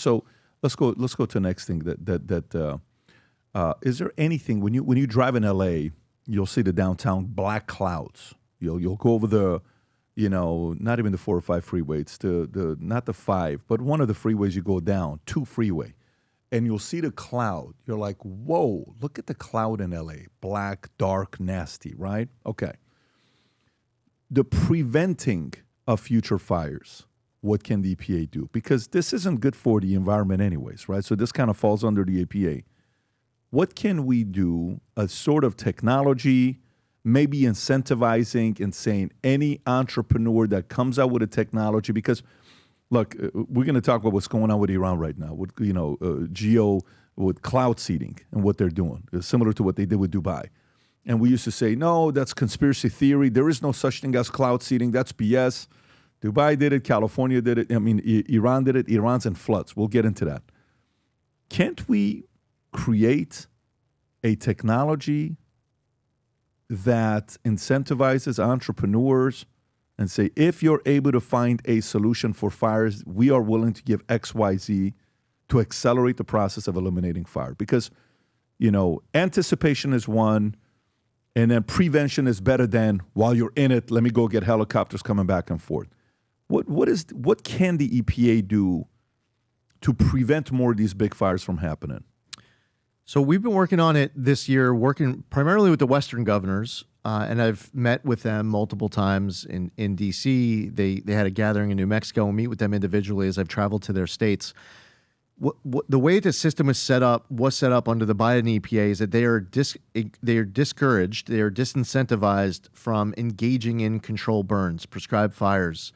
So let's go to the next thing. Is there anything when you drive in LA, you'll see the downtown black clouds. You'll go over the, not even the 405 freeway. It's the not the 5, but one of the freeways you go down, 2 freeway, and you'll see the cloud. You're like, whoa, look at the cloud in LA, black, dark, nasty, right? Okay. The preventing of future fires, what can the EPA do? Because this isn't good for the environment anyways, right? So this kind of falls under the EPA. What can we do, a sort of technology, maybe incentivizing and saying any entrepreneur that comes out with a technology, because look, we're going to talk about what's going on with Iran right now, with, with cloud seeding and what they're doing. It's similar to what they did with Dubai. And we used to say, no, that's conspiracy theory. There is no such thing as cloud seeding. That's BS. Dubai did it. California did it. Iran did it. Iran's in floods. We'll get into that. Can't we create a technology that incentivizes entrepreneurs and say, if you're able to find a solution for fires, we are willing to give X, Y, Z to accelerate the process of eliminating fire? Because, anticipation is one, and then prevention is better than, while you're in it, let me go get helicopters coming back and forth. What can the EPA do to prevent more of these big fires from happening? So we've been working on it this year, working primarily with the Western governors, and I've met with them multiple times in D.C. They had a gathering in New Mexico, and meet with them individually as I've traveled to their states. The way the system was set up under the Biden EPA is that they are discouraged, they are disincentivized from engaging in controlled burns, prescribed fires.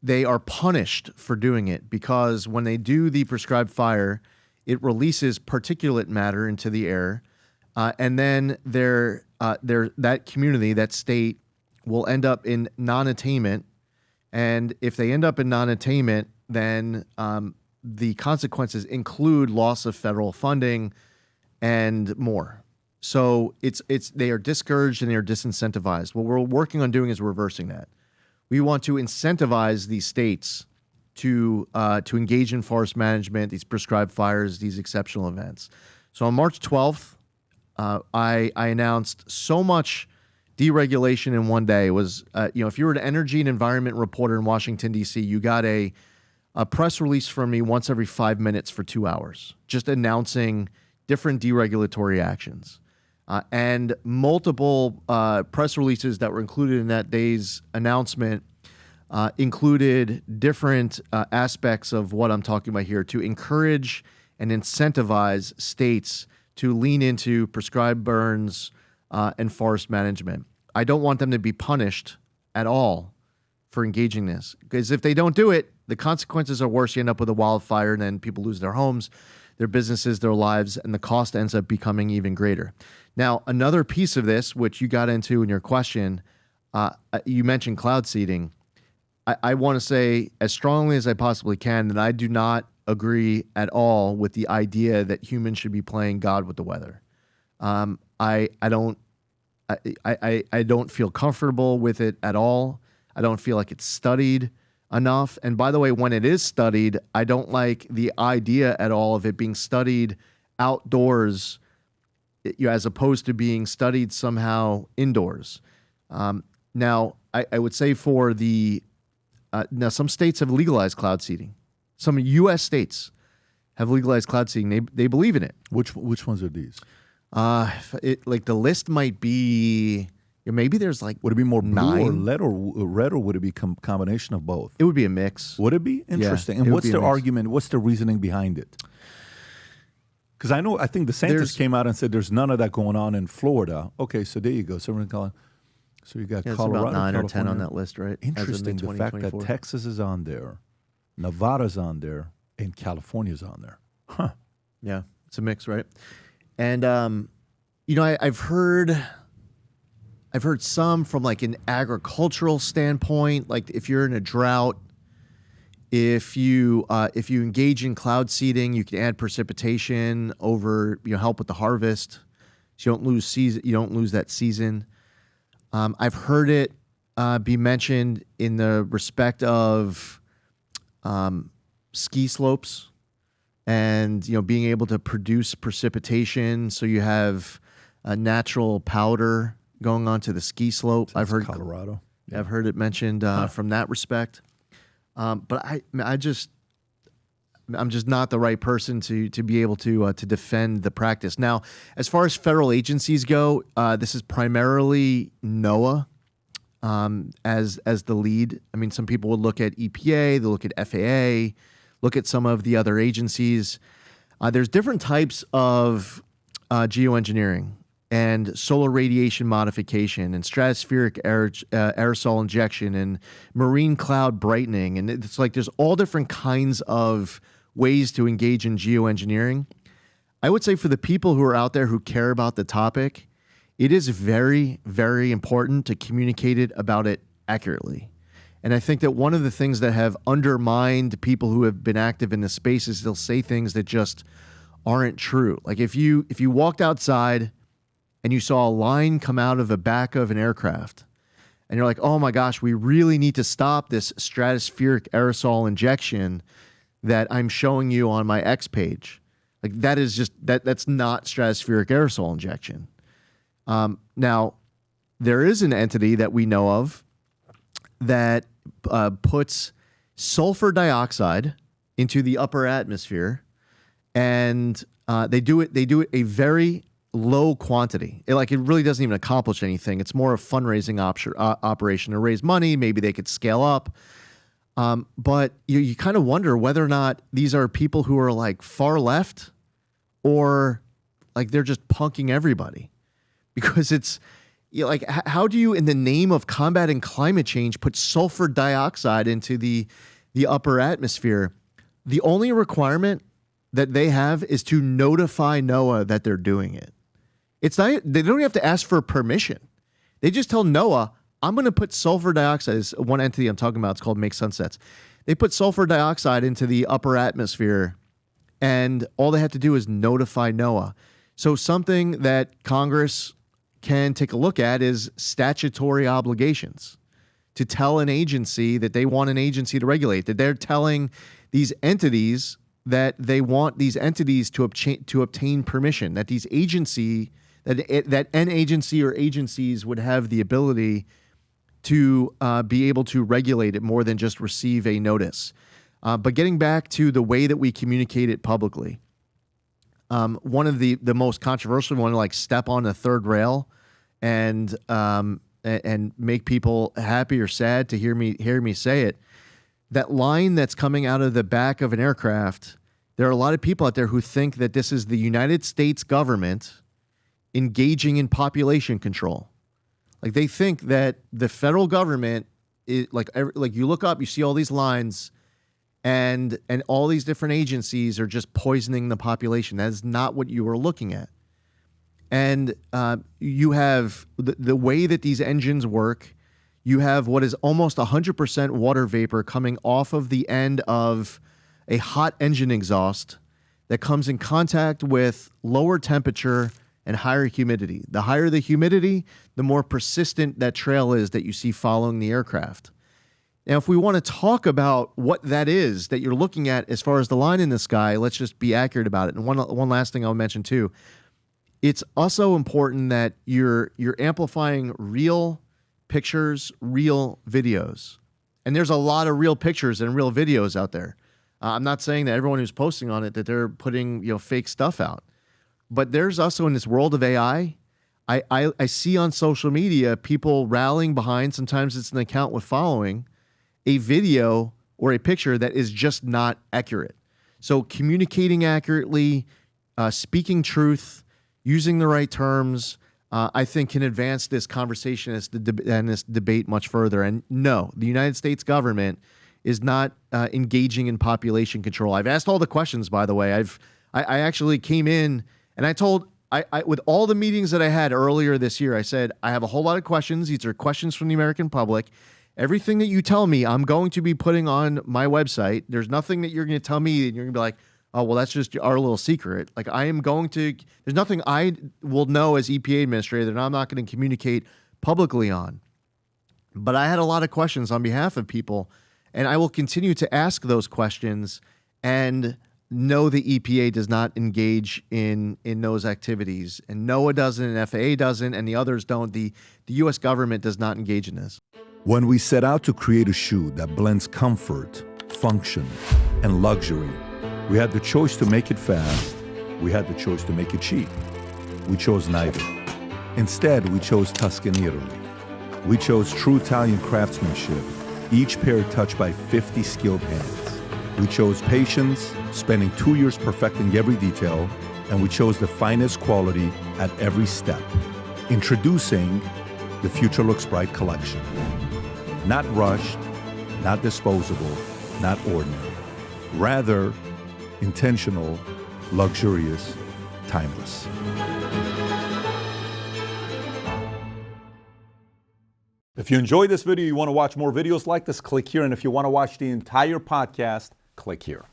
They are punished for doing it because when they do the prescribed fire, it releases particulate matter into the air, and then that community, that state, will end up in non-attainment. And if they end up in non-attainment, then the consequences include loss of federal funding and more. So they are discouraged and they are disincentivized. What we're working on doing is reversing that. We want to incentivize these states to engage in forest management, these prescribed fires, these exceptional events. So on March 12th, I announced so much deregulation in one day. It was, if you were an energy and environment reporter in Washington, D.C., you got a press release from me once every 5 minutes for 2 hours, just announcing different deregulatory actions. And multiple press releases that were included in that day's announcement included different aspects of what I'm talking about here to encourage and incentivize states to lean into prescribed burns and forest management. I don't want them to be punished at all for engaging this, because if they don't do it, the consequences are worse. You end up with a wildfire, and then people lose their homes, their businesses, their lives, and the cost ends up becoming even greater. Now, another piece of this, which you got into in your question, you mentioned cloud seeding. I want to say as strongly as I possibly can that I do not agree at all with the idea that humans should be playing God with the weather. I don't feel comfortable with it at all. I don't feel like it's studied enough. And by the way, when it is studied, I don't like the idea at all of it being studied outdoors, as opposed to being studied somehow indoors. Now, I would say for the now some states have legalized cloud seeding. Some U.S. states have legalized cloud seeding. They believe in it. Which ones are these? The list might be. Maybe there's like would it be more blue 9 or red, or would it be combination of both? It would be a mix. Would it be interesting? Yeah, and what's their argument? What's the reasoning behind it? Because I think the scientists came out and said there's none of that going on in Florida. Okay, so there you go. So you got Colorado, about 9 California. or 10 on that list, right? Interesting. The fact that Texas is on there, Nevada's on there, and California's on there. Huh. Yeah, it's a mix, right? And I've heard some from like an agricultural standpoint, like if you're in a drought, if you engage in cloud seeding, you can add precipitation over, help with the harvest, so you don't lose season, you don't lose that season. I've heard it be mentioned in the respect of ski slopes. and being able to produce precipitation, so you have a natural powder going onto the ski slope. I've heard Colorado. Yeah. I've heard it mentioned from that respect. But I'm just not the right person to be able to defend the practice. Now, as far as federal agencies go, this is primarily NOAA as the lead. I mean, some people would look at EPA, they look at FAA, look at some of the other agencies. There's different types of geoengineering and solar radiation modification and stratospheric aerosol injection and marine cloud brightening. And it's like there's all different kinds of ways to engage in geoengineering. I would say for the people who are out there who care about the topic, it is very, very important to communicate about it accurately. And I think that one of the things that have undermined people who have been active in this space is they'll say things that just aren't true. Like if you walked outside and you saw a line come out of the back of an aircraft and you're like, oh my gosh, we really need to stop this stratospheric aerosol injection that I'm showing you on my X page. Like that is just, that's not stratospheric aerosol injection. Now, there is an entity that we know of that puts sulfur dioxide into the upper atmosphere, and they do it a very low quantity. It really doesn't even accomplish anything. It's more a fundraising operation to raise money. Maybe they could scale up. But you kind of wonder whether or not these are people who are like far left or like they're just punking everybody, because it's like, how do you, in the name of combating climate change, put sulfur dioxide into the upper atmosphere? The only requirement that they have is to notify NOAA that they're doing it. It's not, they don't have to ask for permission. They just tell NOAA, I'm going to put sulfur dioxide. Is one entity I'm talking about. It's called Make Sunsets. They put sulfur dioxide into the upper atmosphere, and all they have to do is notify NOAA. So something that Congress can take a look at is statutory obligations to tell an agency that they want an agency to regulate, that they're telling these entities that they want these entities to obtain permission, that these agency, that an agency or agencies would have the ability to be able to regulate it more than just receive a notice. But getting back to the way that we communicate it publicly, one of the most controversial one, like step on the third rail and make people happy or sad to hear me say it. That line that's coming out of the back of an aircraft, there are a lot of people out there who think that this is the United States government engaging in population control. Like they think that the federal government is like you look up, you see all these lines, and all these different agencies are just poisoning the population. That is not what you are looking at. And you have the way that these engines work. You have what is almost 100% water vapor coming off of the end of a hot engine exhaust that comes in contact with lower temperature and higher humidity. The higher the humidity, the more persistent that trail is that you see following the aircraft. Now, if we want to talk about what that is that you're looking at as far as the line in the sky, let's just be accurate about it. And one last thing I'll mention too, it's also important that you're amplifying real pictures, real videos. And there's a lot of real pictures and real videos out there. I'm not saying that everyone who's posting on it, that they're putting fake stuff out. But there's also, in this world of AI, I see on social media people rallying behind, sometimes it's an account with following, a video or a picture that is just not accurate. So communicating accurately, speaking truth, using the right terms, I think can advance this conversation and this debate much further. And no, the United States government is not engaging in population control. I've asked all the questions, by the way. I actually came in and I told, with all the meetings that I had earlier this year, I said, I have a whole lot of questions. These are questions from the American public. Everything that you tell me, I'm going to be putting on my website. There's nothing that you're going to tell me and you're going to be like, oh, well, that's just our little secret. Like there's nothing I will know as EPA administrator that I'm not going to communicate publicly on. But I had a lot of questions on behalf of people, and I will continue to ask those questions. And no, the EPA does not engage in those activities, and NOAA doesn't, and FAA doesn't, and the others don't. The U.S. government does not engage in this. When we set out to create a shoe that blends comfort, function, and luxury, we had the choice to make it fast. We had the choice to make it cheap. We chose neither. Instead, we chose Tuscany, Italy. We chose true Italian craftsmanship, each pair touched by 50 skilled hands. We chose patience, spending 2 years perfecting every detail, and we chose the finest quality at every step. Introducing the Future Looks Bright collection. Not rushed, not disposable, not ordinary. Rather, intentional, luxurious, timeless. If you enjoyed this video, you want to watch more videos like this, click here. And if you want to watch the entire podcast, click here.